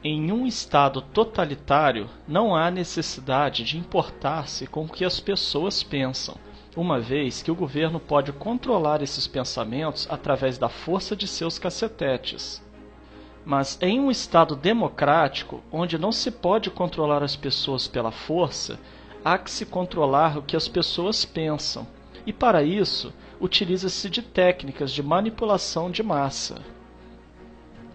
Em um estado totalitário, não há necessidade de importar-se com o que as pessoas pensam, uma vez que o governo pode controlar esses pensamentos através da força de seus cacetetes. Mas em um estado democrático, onde não se pode controlar as pessoas pela força, há que se controlar o que as pessoas pensam, e para isso, utiliza-se de técnicas de manipulação de massa.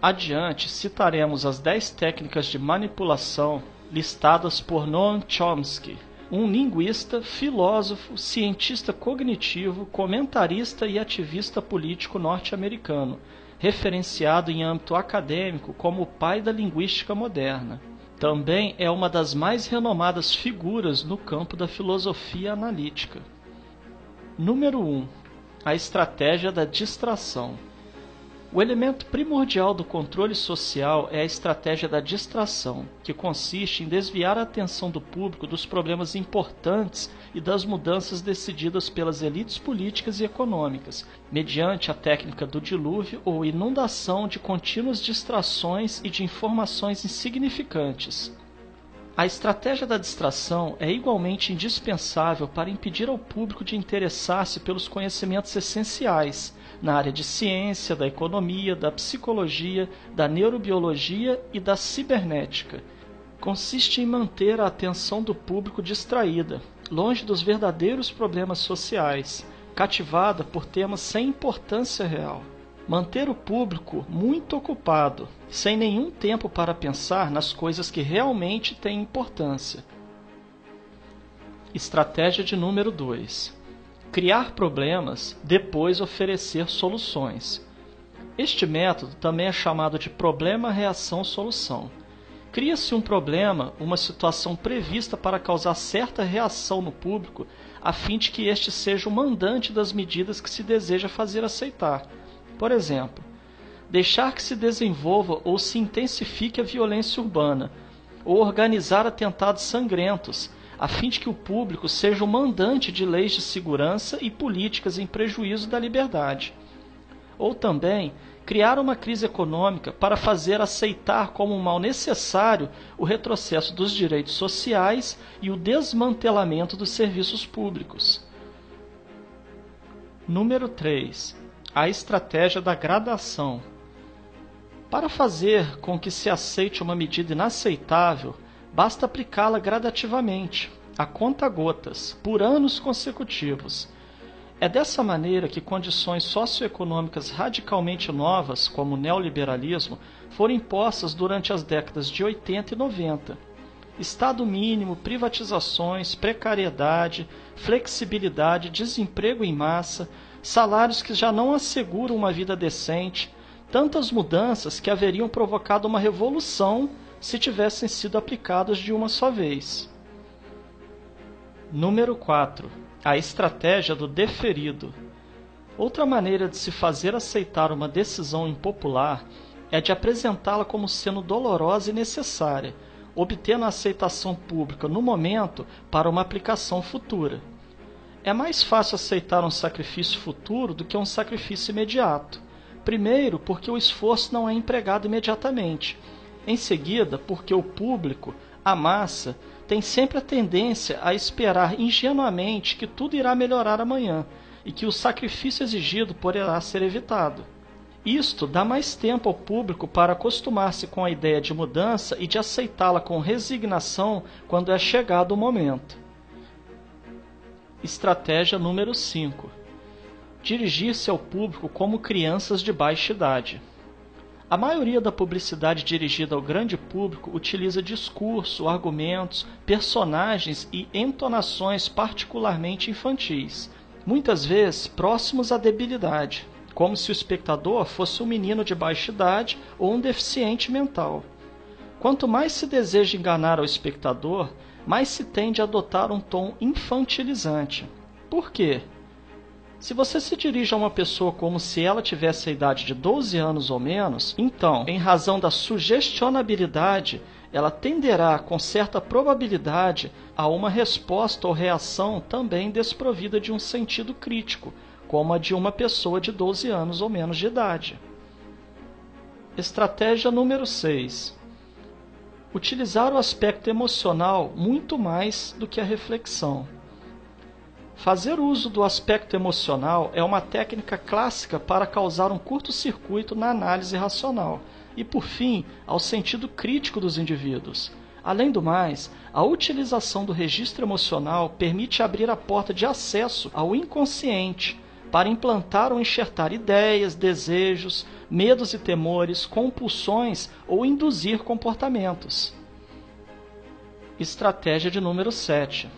Adiante, citaremos as 10 técnicas de manipulação listadas por Noam Chomsky, um linguista, filósofo, cientista cognitivo, comentarista e ativista político norte-americano, referenciado em âmbito acadêmico como o pai da linguística moderna. Também é uma das mais renomadas figuras no campo da filosofia analítica. Número 1. A estratégia da distração. O elemento primordial do controle social é a estratégia da distração, que consiste em desviar a atenção do público dos problemas importantes e das mudanças decididas pelas elites políticas e econômicas, mediante a técnica do dilúvio ou inundação de contínuas distrações e de informações insignificantes. A estratégia da distração é igualmente indispensável para impedir ao público de interessar-se pelos conhecimentos essenciais na área de ciência, da economia, da psicologia, da neurobiologia e da cibernética. Consiste em manter a atenção do público distraída, longe dos verdadeiros problemas sociais, cativada por temas sem importância real. Manter o público muito ocupado, sem nenhum tempo para pensar nas coisas que realmente têm importância. Estratégia de número 2. Criar problemas, depois oferecer soluções. Este método também é chamado de problema-reação-solução. Cria-se um problema, uma situação prevista para causar certa reação no público, a fim de que este seja o mandante das medidas que se deseja fazer aceitar. Por exemplo, deixar que se desenvolva ou se intensifique a violência urbana, ou organizar atentados sangrentos, a fim de que o público seja o mandante de leis de segurança e políticas em prejuízo da liberdade. Ou também, criar uma crise econômica para fazer aceitar como um mal necessário o retrocesso dos direitos sociais e o desmantelamento dos serviços públicos. Número 3. A estratégia da gradação. Para fazer com que se aceite uma medida inaceitável, basta aplicá-la gradativamente, a conta-gotas, por anos consecutivos. É dessa maneira que condições socioeconômicas radicalmente novas, como o neoliberalismo, foram impostas durante as décadas de 80 e 90. Estado mínimo, privatizações, precariedade, flexibilidade, desemprego em massa, salários que já não asseguram uma vida decente, tantas mudanças que haveriam provocado uma revolução se tivessem sido aplicadas de uma só vez. Número 4. A estratégia do deferido. Outra maneira de se fazer aceitar uma decisão impopular é de apresentá-la como sendo dolorosa e necessária, obtendo a aceitação pública no momento para uma aplicação futura. É mais fácil aceitar um sacrifício futuro do que um sacrifício imediato. Primeiro, porque o esforço não é empregado imediatamente. Em seguida, porque o público, a massa, tem sempre a tendência a esperar ingenuamente que tudo irá melhorar amanhã e que o sacrifício exigido poderá ser evitado. Isto dá mais tempo ao público para acostumar-se com a ideia de mudança e de aceitá-la com resignação quando é chegado o momento. Estratégia número 5. Dirigir-se ao público como crianças de baixa idade. A maioria da publicidade dirigida ao grande público utiliza discurso, argumentos, personagens e entonações particularmente infantis, muitas vezes próximos à debilidade, como se o espectador fosse um menino de baixa idade ou um deficiente mental. Quanto mais se deseja enganar ao espectador, mais se tende a adotar um tom infantilizante. Por quê? Se você se dirige a uma pessoa como se ela tivesse a idade de 12 anos ou menos, então, em razão da sugestionabilidade, ela tenderá, com certa probabilidade, a uma resposta ou reação também desprovida de um sentido crítico, como a de uma pessoa de 12 anos ou menos de idade. Estratégia número 6. Utilizar o aspecto emocional muito mais do que a reflexão. Fazer uso do aspecto emocional é uma técnica clássica para causar um curto-circuito na análise racional e, por fim, ao sentido crítico dos indivíduos. Além do mais, a utilização do registro emocional permite abrir a porta de acesso ao inconsciente para implantar ou enxertar ideias, desejos, medos e temores, compulsões ou induzir comportamentos. Estratégia de número 7.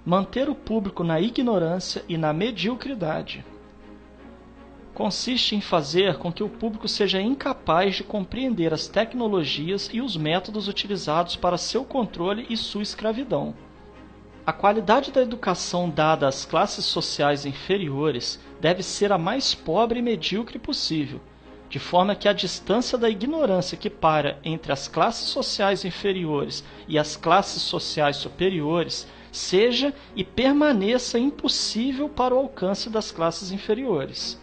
Manter o público na ignorância e na mediocridade. Consiste em fazer com que o público seja incapaz de compreender as tecnologias e os métodos utilizados para seu controle e sua escravidão. A qualidade da educação dada às classes sociais inferiores deve ser a mais pobre e medíocre possível, de forma que a distância da ignorância que paira entre as classes sociais inferiores e as classes sociais superiores seja e permaneça impossível para o alcance das classes inferiores.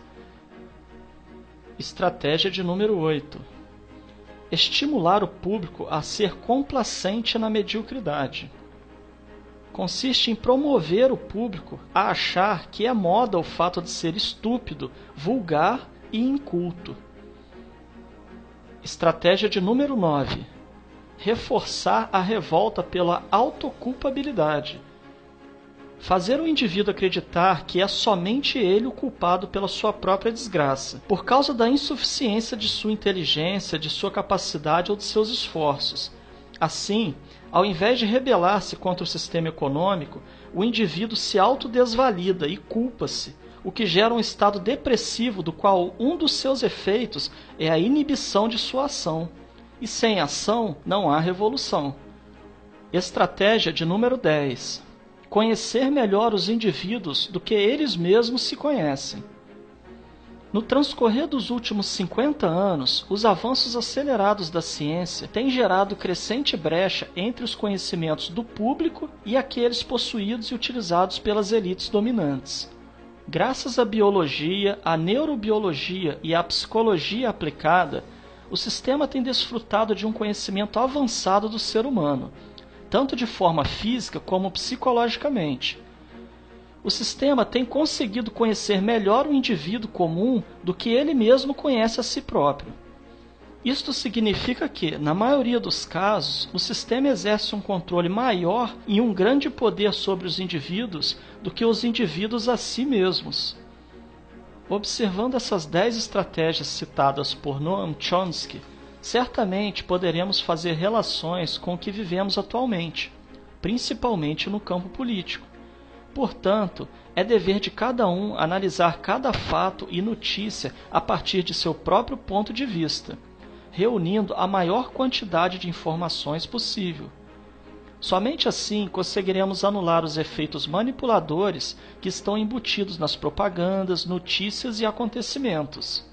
Estratégia de número 8. Estimular o público a ser complacente na mediocridade. Consiste em promover o público a achar que é moda o fato de ser estúpido, vulgar e inculto. Estratégia de número 9. Reforçar a revolta pela autoculpabilidade. Fazer o indivíduo acreditar que é somente ele o culpado pela sua própria desgraça, por causa da insuficiência de sua inteligência, de sua capacidade ou de seus esforços. Assim, ao invés de rebelar-se contra o sistema econômico, o indivíduo se autodesvalida e culpa-se, o que gera um estado depressivo do qual um dos seus efeitos é a inibição de sua ação. E sem ação não há revolução. Estratégia de número 10. Conhecer melhor os indivíduos do que eles mesmos se conhecem. No transcorrer dos últimos 50 anos, os avanços acelerados da ciência têm gerado crescente brecha entre os conhecimentos do público e aqueles possuídos e utilizados pelas elites dominantes. Graças à biologia, à neurobiologia e à psicologia aplicada, o sistema tem desfrutado de um conhecimento avançado do ser humano, tanto de forma física como psicologicamente. O sistema tem conseguido conhecer melhor o indivíduo comum do que ele mesmo conhece a si próprio. Isto significa que, na maioria dos casos, o sistema exerce um controle maior e um grande poder sobre os indivíduos do que os indivíduos a si mesmos. Observando essas 10 estratégias citadas por Noam Chomsky, certamente poderemos fazer relações com o que vivemos atualmente, principalmente no campo político. Portanto, é dever de cada um analisar cada fato e notícia a partir de seu próprio ponto de vista, reunindo a maior quantidade de informações possível. Somente assim conseguiremos anular os efeitos manipuladores que estão embutidos nas propagandas, notícias e acontecimentos.